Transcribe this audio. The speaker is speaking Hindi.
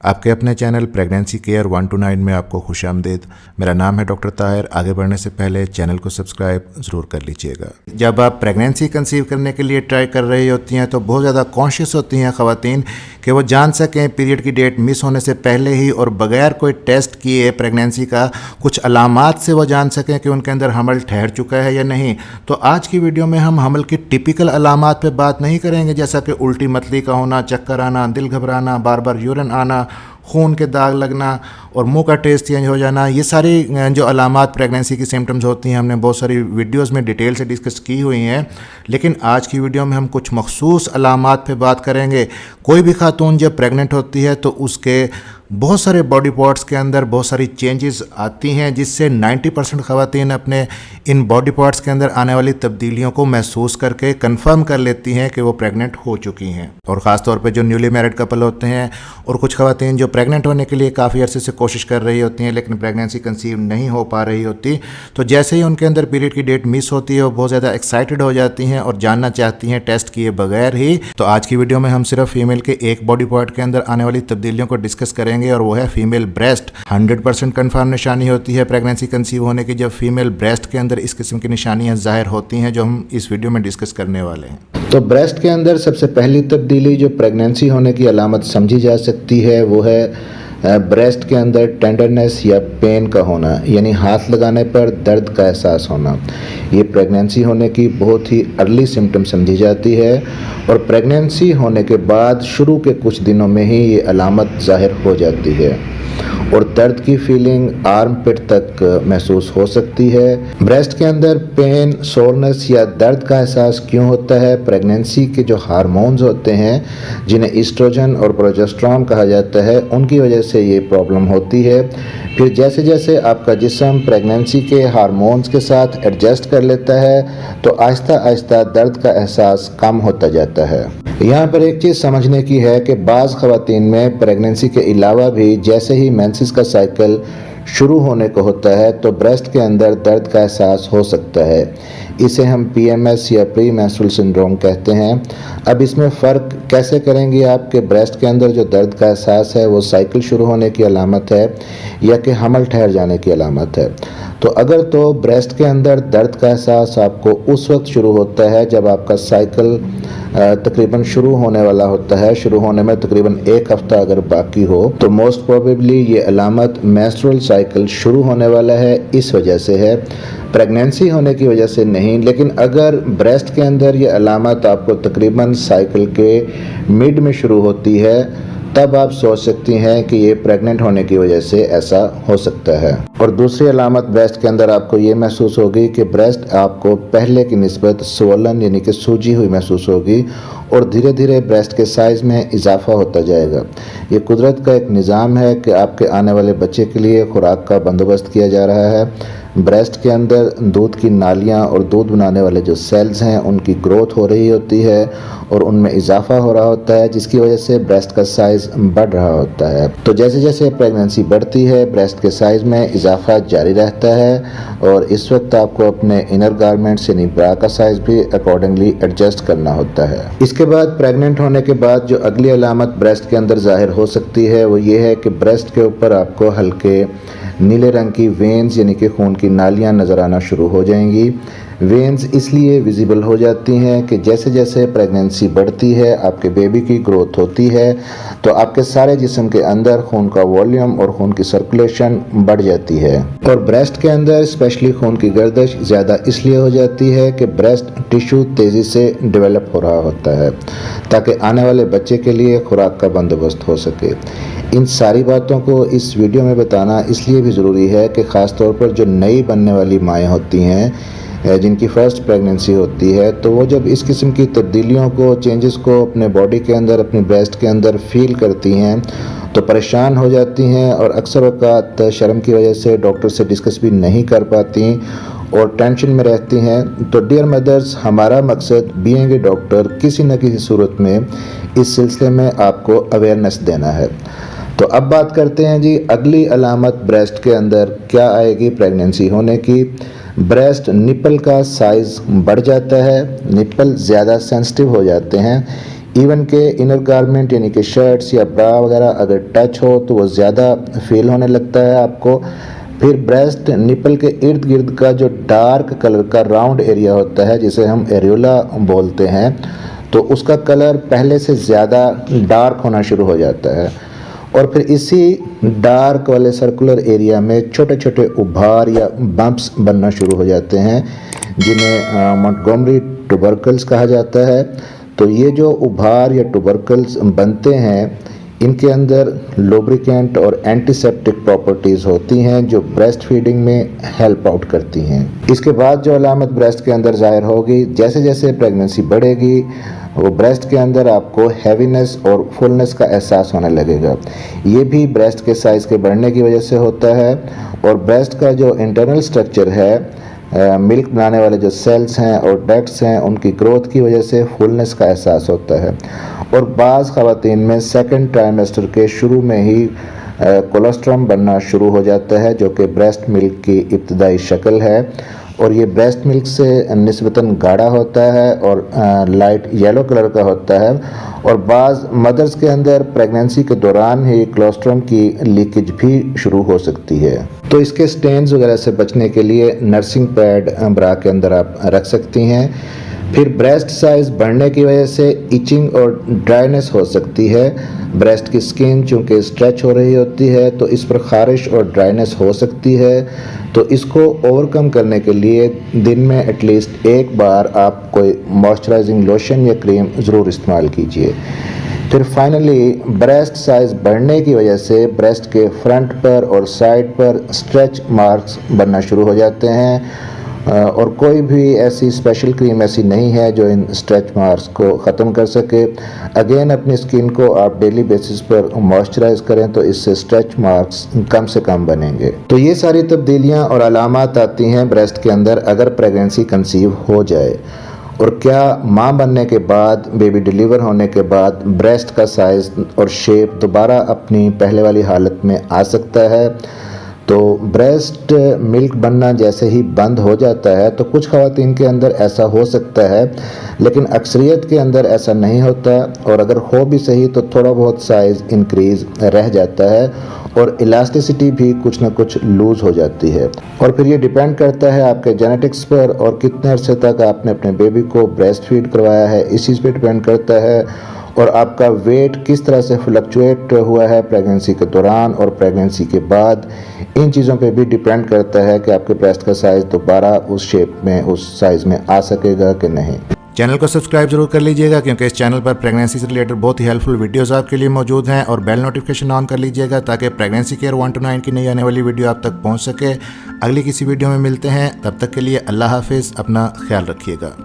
आपके अपने चैनल प्रेगनेंसी केयर 129 में आपको खुशामदीद। मेरा नाम है डॉक्टर ताहिर। आगे बढ़ने से पहले चैनल को सब्सक्राइब ज़रूर कर लीजिएगा। जब आप प्रेगनेंसी कंसीव करने के लिए ट्राई कर रही होती हैं तो बहुत ज़्यादा कॉन्शियस होती हैं ख़वातीन कि वो जान सकें पीरियड की डेट मिस होने से पहले ही और बग़ैर कोई टेस्ट किए प्रेगनेंसी का कुछ अलामात से वो जान सकें कि उनके अंदर हमल ठहर चुका है या नहीं। तो आज की वीडियो में हम हमल की टिपिकल अलामात पे बात नहीं करेंगे, जैसा कि उल्टी मतली का होना, चक्कर आना, दिल घबराना, बार बार यूरिन आना, खून के दाग लगना और मुंह का टेस्ट चेंज हो जाना। ये सारी जो अलामात प्रेगनेंसी की सिम्टम्स होती हैं हमने बहुत सारी वीडियोस में डिटेल से डिस्कस की हुई हैं, लेकिन आज की वीडियो में हम कुछ मखसूस अलामात पे बात करेंगे। कोई भी खातून जब प्रेग्नेंट होती है तो उसके बहुत सारे बॉडी पार्ट्स के अंदर बहुत सारी चेंजेस आती हैं, जिससे 90% ख़वातीन अपने इन बॉडी पार्ट्स के अंदर आने वाली तब्दीलियों को महसूस करके कंफर्म कर लेती हैं कि वो प्रेग्नेंट हो चुकी हैं। और ख़ास तौर पे जो न्यूली मैरिड कपल होते हैं और कुछ ख़वातीन जो प्रेग्नेंट होने के लिए काफ़ी अरसे से कोशिश कर रही होती हैं लेकिन प्रेगनेंसी कंसीव नहीं हो पा रही होती, तो जैसे ही उनके अंदर पीरियड की डेट मिस होती है वो बहुत ज़्यादा एक्साइटेड हो जाती हैं और जानना चाहती हैं टेस्ट किए बगैर ही। तो आज की वीडियो में हम सिर्फ फीमेल के एक बॉडी पार्ट के अंदर आने वाली तब्दीलियों को डिस्कस करेंगे और वो है फीमेल ब्रेस्ट। 100% कन्फर्म निशानी होती है प्रेगनेंसी कंसीव होने की जब फीमेल ब्रेस्ट के अंदर इस किस्म की निशानियां जाहिर होती हैं, जो हम इस वीडियो में डिस्कस करने वाले हैं। तो ब्रेस्ट के अंदर सबसे पहली तब्दीली जो प्रेगनेंसी होने की अलामत समझी जा सकती है वो है ब्रेस्ट के अंदर टेंडरनेस या पेन का होना, यानी हाथ लगाने पर दर्द का एहसास होना। ये प्रेगनेंसी होने की बहुत ही अर्ली सिम्टम समझी जाती है और प्रेगनेंसी होने के बाद शुरू के कुछ दिनों में ही ये अलामत ज़ाहिर हो जाती है और दर्द की फीलिंग आर्म पिट तक महसूस हो सकती है। ब्रेस्ट के अंदर पेन, सोरनेस या दर्द का एहसास क्यों होता है? प्रेगनेंसी के जो हार्मोन्स होते हैं जिन्हें ईस्ट्रोजन और प्रोजेस्टेरॉन कहा जाता है, उनकी वजह से ये प्रॉब्लम होती है। फिर जैसे जैसे आपका जिस्म प्रेगनेंसी के हार्मोन्स के साथ एडजस्ट कर लेता है तो आहिस्ता आहिस्ता दर्द का एहसास कम होता जाता है। यहाँ पर एक चीज़ समझने की है कि बाज़ ख़वातीन में प्रेगनेंसी के अलावा भी जैसे ही मेंसेस का साइकिल शुरू होने को होता है तो ब्रेस्ट के अंदर दर्द का एहसास हो सकता है। इसे हम PMS या प्री मेंस्ट्रुअल सिंड्रोम कहते हैं। अब इसमें फ़र्क कैसे करेंगे आप कि ब्रेस्ट के अंदर जो दर्द का एहसास है वो साइकिल शुरू होने की अलामत है या कि हमल ठहर जाने की अलामत है? तो अगर तो ब्रेस्ट के अंदर दर्द का एहसास आपको उस वक्त शुरू होता है जब आपका साइकिल तकरीबन शुरू होने वाला होता है, शुरू होने में तकरीबन 1 हफ्ता अगर बाकी हो, तो मोस्ट प्रोबेबली ये अलामत मेंस्ट्रुअल साइकिल शुरू होने वाला है इस वजह से है, प्रेगनेंसी होने की वजह से नहीं। लेकिन अगर ब्रेस्ट के अंदर ये अलामत आपको तकरीबन साइकिल के मिड में शुरू होती है तब आप सोच सकती हैं कि ये प्रेग्नेंट होने की वजह से ऐसा हो सकता है। और दूसरी अलामत ब्रेस्ट के अंदर आपको ये महसूस होगी कि ब्रेस्ट आपको पहले की निस्बत स्वोलन यानी कि सूजी हुई महसूस होगी और धीरे धीरे ब्रेस्ट के साइज़ में इजाफा होता जाएगा। ये कुदरत का एक निज़ाम है कि आपके आने वाले बच्चे के लिए खुराक का बंदोबस्त किया जा रहा है। ब्रेस्ट के अंदर दूध की नालियाँ और दूध बनाने वाले जो सेल्स हैं उनकी ग्रोथ हो रही होती है और उनमें इजाफा हो रहा होता है, जिसकी वजह से ब्रेस्ट का साइज़ बढ़ रहा होता है। तो जैसे जैसे प्रेगनेंसी बढ़ती है ब्रेस्ट के साइज़ में इजाफा जारी रहता है और इस वक्त आपको अपने इनर गारमेंट्स यानी ब्रा का साइज़ भी अकॉर्डिंगली एडजस्ट करना होता है। इसके बाद प्रेग्नेंट होने के बाद जो अगली अलामत ब्रेस्ट के अंदर ज़ाहिर हो सकती है वो ये है कि ब्रेस्ट के ऊपर आपको हल्के नीले रंग की वेन्स यानी कि खून की नालियाँ नज़र आना शुरू हो जाएंगी। वेन्स इसलिए विजिबल हो जाती हैं कि जैसे जैसे प्रेगनेंसी बढ़ती है, आपके बेबी की ग्रोथ होती है तो आपके सारे जिस्म के अंदर खून का वॉल्यूम और खून की सर्कुलेशन बढ़ जाती है। और ब्रेस्ट के अंदर स्पेशली खून की गर्दिश ज़्यादा इसलिए हो जाती है कि ब्रेस्ट टिश्यू तेज़ी से डेवलप हो रहा होता है ताकि आने वाले बच्चे के लिए खुराक का बंदोबस्त हो सके। इन सारी बातों को इस वीडियो में बताना इसलिए भी ज़रूरी है कि ख़ास तौर पर जो नई बनने वाली माएँ होती हैं जिनकी फ़र्स्ट प्रेगनेंसी होती है, तो वो जब इस किस्म की तब्दीलियों को, चेंजेस को अपने बॉडी के अंदर, अपनी ब्रेस्ट के अंदर फील करती हैं तो परेशान हो जाती हैं और अक्सर औक़ात शर्म की वजह से डॉक्टर से डिस्कस भी नहीं कर पाती और टेंशन में रहती हैं। तो डियर मदर्स, हमारा मकसद बीइंग ए डॉक्टर किसी न किसी सूरत में इस सिलसिले में आपको अवेयरनेस देना है। तो अब बात करते हैं जी अगली अलामत ब्रेस्ट के अंदर क्या आएगी प्रेगनेंसी होने की। ब्रेस्ट निपल का साइज़ बढ़ जाता है, निपल ज़्यादा सेंसिटिव हो जाते हैं। इवन के इनर गारमेंट यानी कि शर्ट्स या ब्रा वगैरह अगर टच हो तो वो ज़्यादा फील होने लगता है आपको। फिर ब्रेस्ट निपल के इर्द गिर्द का जो डार्क कलर का राउंड एरिया होता है जिसे हम एरियोला बोलते हैं, तो उसका कलर पहले से ज़्यादा डार्क होना शुरू हो जाता है। और फिर इसी डार्क वाले सर्कुलर एरिया में छोटे छोटे उभार या बम्प्स बनना शुरू हो जाते हैं जिन्हें मॉन्टगोमरी ट्यूबरकल्स कहा जाता है। तो ये जो उभार या ट्यूबरकल्स बनते हैं इनके अंदर लुब्रिकेंट और एंटीसेप्टिक प्रॉपर्टीज़ होती हैं जो ब्रेस्ट फीडिंग में हेल्प आउट करती हैं। इसके बाद जो अलामत ब्रेस्ट के अंदर ज़ाहिर होगी, जैसे जैसे प्रेगनेंसी बढ़ेगी वो ब्रेस्ट के अंदर आपको हैवीनेस और फुलनेस का एहसास होने लगेगा। ये भी ब्रेस्ट के साइज़ के बढ़ने की वजह से होता है। और ब्रेस्ट का जो इंटरनल स्ट्रक्चर है, मिल्क बनाने वाले जो सेल्स हैं और डक्ट्स हैं, उनकी ग्रोथ की वजह से फुलनेस का एहसास होता है। और बाज़ ख़वातीन में सेकंड ट्राइमेस्टर के शुरू में ही कोलोस्ट्रम बनना शुरू हो जाता है जो कि ब्रेस्ट मिल्क की इब्तदाई शक्ल है। और ये ब्रेस्ट मिल्क से निस्बतन गाढ़ा होता है और लाइट येलो कलर का होता है। और बाज़ मदर्स के अंदर प्रेगनेंसी के दौरान ही कोलोस्ट्रम की लीकेज भी शुरू हो सकती है। तो इसके स्टेन्स वगैरह से बचने के लिए नर्सिंग पैड ब्रा के अंदर आप रख सकती हैं। फिर ब्रेस्ट साइज़ बढ़ने की वजह से इचिंग और ड्राइनेस हो सकती है। ब्रेस्ट की स्किन चूँकि स्ट्रेच हो रही होती है तो इस पर ख़ारिश और ड्राइनेस हो सकती है। तो इसको ओवरकम करने के लिए दिन में एटलीस्ट एक बार आप कोई मॉइस्चराइजिंग लोशन या क्रीम ज़रूर इस्तेमाल कीजिए। फिर फाइनली ब्रेस्ट साइज़ बढ़ने की वजह से ब्रेस्ट के फ्रंट पर और साइड पर स्ट्रेच मार्क्स बनना शुरू हो जाते हैं। और कोई भी ऐसी स्पेशल क्रीम ऐसी नहीं है जो इन स्ट्रेच मार्क्स को ख़त्म कर सके। अगेन अपनी स्किन को आप डेली बेसिस पर मॉइस्चराइज करें तो इससे स्ट्रेच मार्क्स कम से कम बनेंगे। तो ये सारी तब्दीलियां और अलामात आती हैं ब्रेस्ट के अंदर अगर प्रेगनेंसी कंसीव हो जाए। और क्या माँ बनने के बाद, बेबी डिलीवर होने के बाद ब्रेस्ट का साइज़ और शेप दोबारा अपनी पहले वाली हालत में आ सकता है? तो ब्रेस्ट मिल्क बनना जैसे ही बंद हो जाता है तो कुछ ख़वातीन के अंदर ऐसा हो सकता है, लेकिन अक्सरियत के अंदर ऐसा नहीं होता। और अगर हो भी सही तो थोड़ा बहुत साइज़ इंक्रीज़ रह जाता है और इलास्टिसिटी भी कुछ ना कुछ लूज़ हो जाती है। और फिर ये डिपेंड करता है आपके जेनेटिक्स पर और कितने अरसे तक आपने अपने बेबी को ब्रेस्ट फीड करवाया है, इस चीज़ पर डिपेंड करता है। और आपका वेट किस तरह से फ्लक्चुएट हुआ है प्रेगनेंसी के दौरान और प्रेगनेंसी के बाद, इन चीज़ों पे भी डिपेंड करता है कि आपके ब्रेस्ट का साइज़ दोबारा उस शेप में, उस साइज़ में आ सकेगा कि नहीं। चैनल को सब्सक्राइब जरूर कर लीजिएगा क्योंकि इस चैनल पर प्रेगनेंसी से रिलेटेड बहुत ही हेल्पफुल वीडियोस आपके लिए मौजूद हैं। और बेल नोटिफिकेशन ऑन कर लीजिएगा ताकि प्रेगनेंसी केयर 1 to 9 की नई आने वाली वीडियो आप तक पहुंच सके। अगली किसी वीडियो में मिलते हैं, तब तक के लिए अल्लाह हाफिज़, अपना ख्याल रखिएगा।